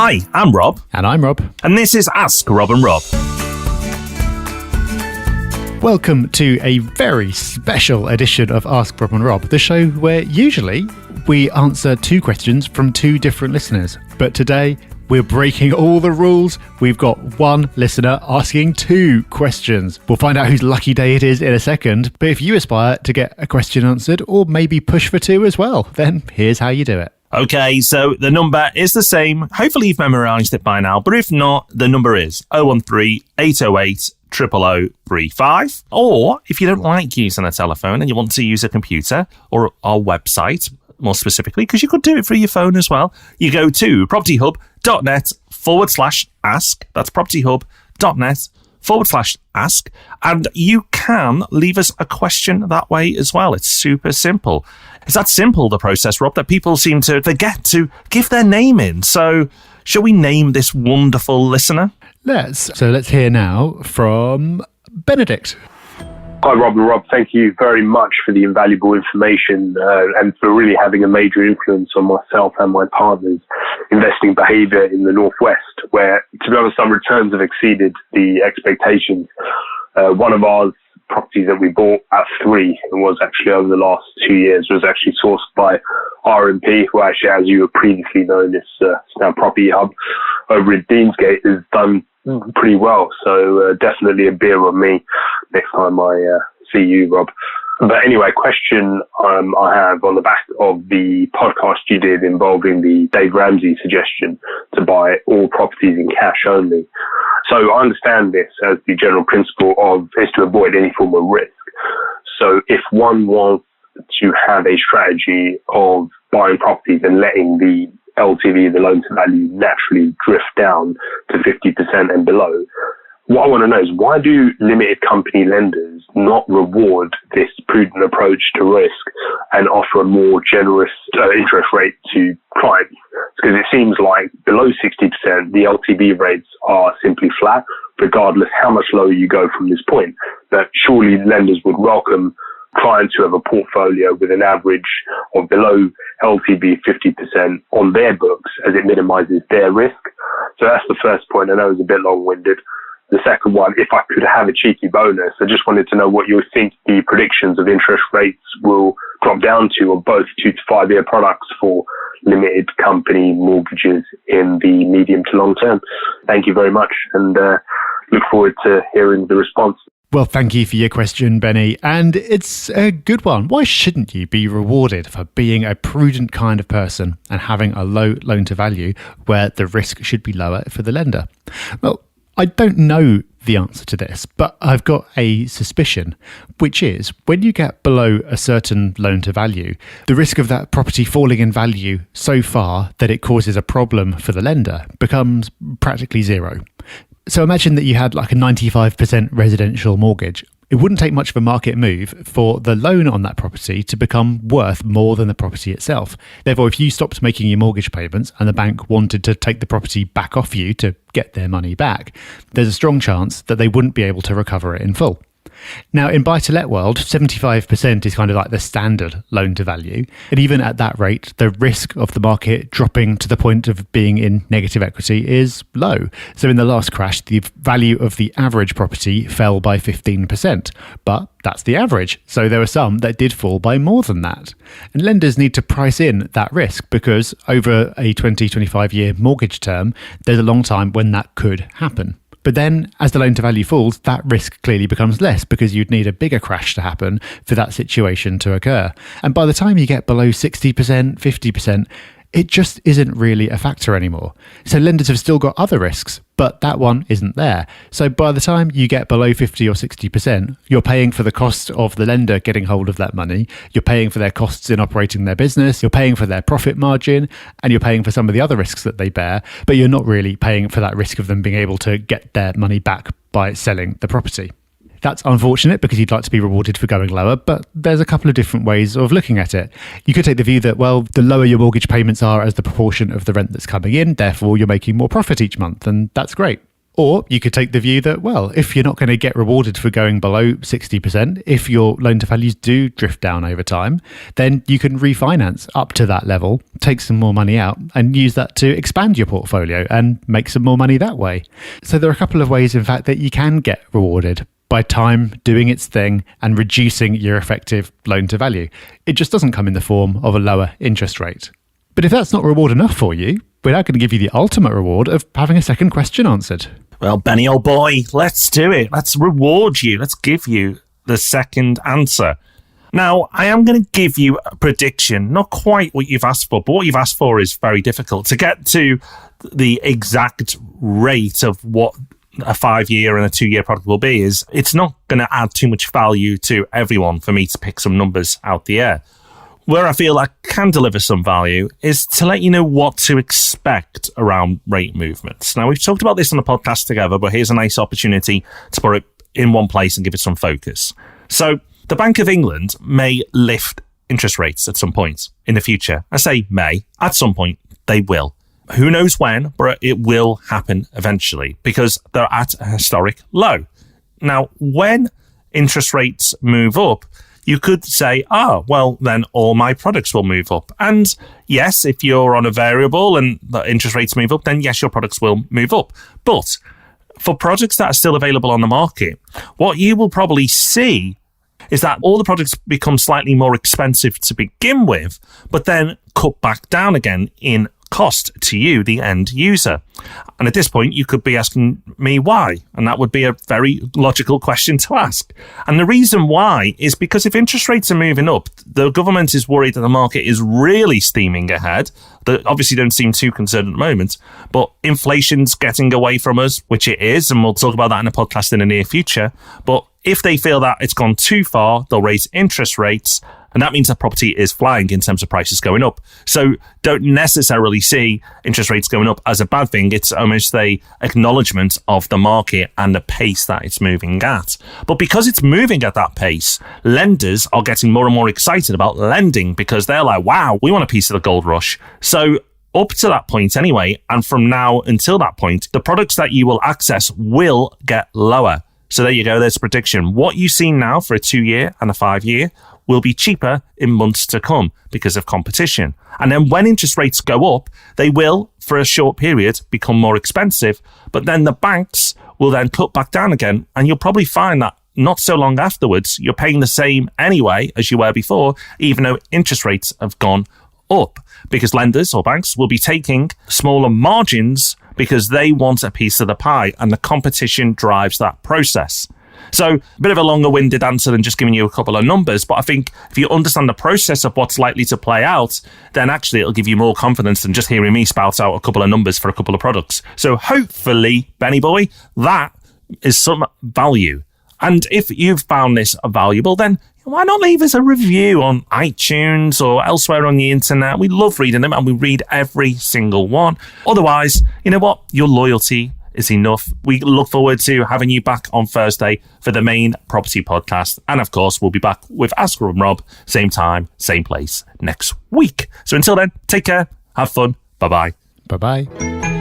Hi, I'm Rob. And I'm Rob. And this is Ask Rob and Rob. Welcome to a very special edition of Ask Rob and Rob, the show where usually we answer two questions from two different listeners. But today we're breaking all the rules. We've got one listener asking two questions. We'll find out whose lucky day it is in a second. But if you aspire to get a question answered or maybe push for two as well, then here's how you do it. Okay, so the number is the same. Hopefully you've memorised it by now, but if not, the number is 013 808 0035. Or if you don't like using a telephone and you want to use a computer or our website, more specifically, because you could do it through your phone as well, you go to propertyhub.net/ask. That's propertyhub.net/ask. And you can leave us a question that way as well. It's super simple. It's that simple, the process, Rob, that people seem to forget to give their name in. So shall we name this wonderful listener? Let's hear now from Benedict. Hi, Rob and Rob. Thank you very much for the invaluable information and for really having a major influence on myself and my partner's investing behaviour in the Northwest, where, to be honest, our returns have exceeded the expectations. One of our properties that we bought at 3 and was actually over the last 2 years was actually sourced by R&P, who actually, as you have previously known, is now Property Hub over in Deansgate, has done pretty well. So definitely a beer on me next time I see you, Rob. But anyway, question I have on the back of the podcast you did involving the Dave Ramsey suggestion to buy all properties in cash only. So I understand this as the general principle is to avoid any form of risk. So if one wants to have a strategy of buying properties and letting the LTV, the loan to value, naturally drift down to 50% and below, what I want to know is, why do limited company lenders not reward this prudent approach to risk and offer a more generous interest rate to clients? Because it seems like below 60%, the LTV rates are simply flat, regardless how much lower you go from this point. But surely lenders would welcome clients who have a portfolio with an average of below LTV 50% on their books, as it minimizes their risk. So that's the first point. I know it's a bit long-winded. The second one, if I could have a cheeky bonus, I just wanted to know what you think the predictions of interest rates will drop down to on both 2 to 5 year products for limited company mortgages in the medium to long term. Thank you very much, and look forward to hearing the response. Well, thank you for your question, Benny. And it's a good one. Why shouldn't you be rewarded for being a prudent kind of person and having a low loan to value where the risk should be lower for the lender? Well, I don't know the answer to this, but I've got a suspicion, which is when you get below a certain loan to value, the risk of that property falling in value so far that it causes a problem for the lender becomes practically zero. So imagine that you had like a 95% residential mortgage. It wouldn't take much of a market move for the loan on that property to become worth more than the property itself. Therefore, if you stopped making your mortgage payments and the bank wanted to take the property back off you to get their money back, there's a strong chance that they wouldn't be able to recover it in full. Now, in buy-to-let world, 75% is kind of like the standard loan to value. And even at that rate, the risk of the market dropping to the point of being in negative equity is low. So in the last crash, the value of the average property fell by 15%. But that's the average. So there were some that did fall by more than that. And lenders need to price in that risk because over a 20-25 year mortgage term, there's a long time when that could happen. But then as the loan to value falls, that risk clearly becomes less because you'd need a bigger crash to happen for that situation to occur. And by the time you get below 60%, 50%, it just isn't really a factor anymore. So lenders have still got other risks, but that one isn't there. So by the time you get below 50 or 60%, you're paying for the cost of the lender getting hold of that money, you're paying for their costs in operating their business, you're paying for their profit margin, and you're paying for some of the other risks that they bear, but you're not really paying for that risk of them being able to get their money back by selling the property. That's unfortunate because you'd like to be rewarded for going lower, but there's a couple of different ways of looking at it. You could take the view that, well, the lower your mortgage payments are as the proportion of the rent that's coming in, therefore you're making more profit each month, and that's great. Or you could take the view that, well, if you're not going to get rewarded for going below 60%, if your loan to values do drift down over time, then you can refinance up to that level, take some more money out and use that to expand your portfolio and make some more money that way. So there are a couple of ways, in fact, that you can get rewarded by time doing its thing and reducing your effective loan to value. It just doesn't come in the form of a lower interest rate. But if that's not reward enough for you, we're now going to give you the ultimate reward of having a second question answered. Well, Benny, old boy, let's do it. Let's reward you. Let's give you the second answer. Now, I am going to give you a prediction, not quite what you've asked for, but what you've asked for is very difficult. To get to the exact rate of what a 5-year and a 2-year product will be is, it's not going to add too much value to everyone for me to pick some numbers out the air. Where I feel I can deliver some value is to let you know what to expect around rate movements. Now, we've talked about this on the podcast together, but here's a nice opportunity to put it in one place and give it some focus. So the Bank of England may lift interest rates at some point in the future. I say may. At some point, they will. Who knows when, but it will happen eventually because they're at a historic low. Now, when interest rates move up, you could say, well, then all my products will move up. And yes, if you're on a variable and the interest rates move up, then yes, your products will move up. But for products that are still available on the market, what you will probably see is that all the products become slightly more expensive to begin with, but then cut back down again in cost to you, the end user. And at this point, you could be asking me why. And that would be a very logical question to ask. And the reason why is because if interest rates are moving up, the government is worried that the market is really steaming ahead. They obviously don't seem too concerned at the moment, but inflation's getting away from us, which it is. And we'll talk about that in a podcast in the near future. But if they feel that it's gone too far, they'll raise interest rates. And that means that property is flying in terms of prices going up. So don't necessarily see interest rates going up as a bad thing. It's almost the acknowledgement of the market and the pace that it's moving at. But because it's moving at that pace, lenders are getting more and more excited about lending because they're like, wow, we want a piece of the gold rush. So up to that point anyway, and from now until that point, the products that you will access will get lower. So there you go, there's a prediction. What you see now for a 2-year and a 5-year will be cheaper in months to come because of competition. And then when interest rates go up, they will, for a short period, become more expensive. But then the banks will then cut back down again. And you'll probably find that not so long afterwards, you're paying the same anyway as you were before, even though interest rates have gone up. Because lenders or banks will be taking smaller margins because they want a piece of the pie. And the competition drives that process. So a bit of a longer-winded answer than just giving you a couple of numbers, but I think if you understand the process of what's likely to play out, then actually it'll give you more confidence than just hearing me spout out a couple of numbers for a couple of products. So hopefully, Benny boy, that is some value. And if you've found this valuable, then why not leave us a review on iTunes or elsewhere on the internet? We love reading them and we read every single one. Otherwise, you know what? Your loyalty is enough. We look forward to having you back on Thursday for the main property podcast. And of course, we'll be back with Ask Rob, same time, same place next week. So until then, take care, have fun. Bye-bye. Bye-bye.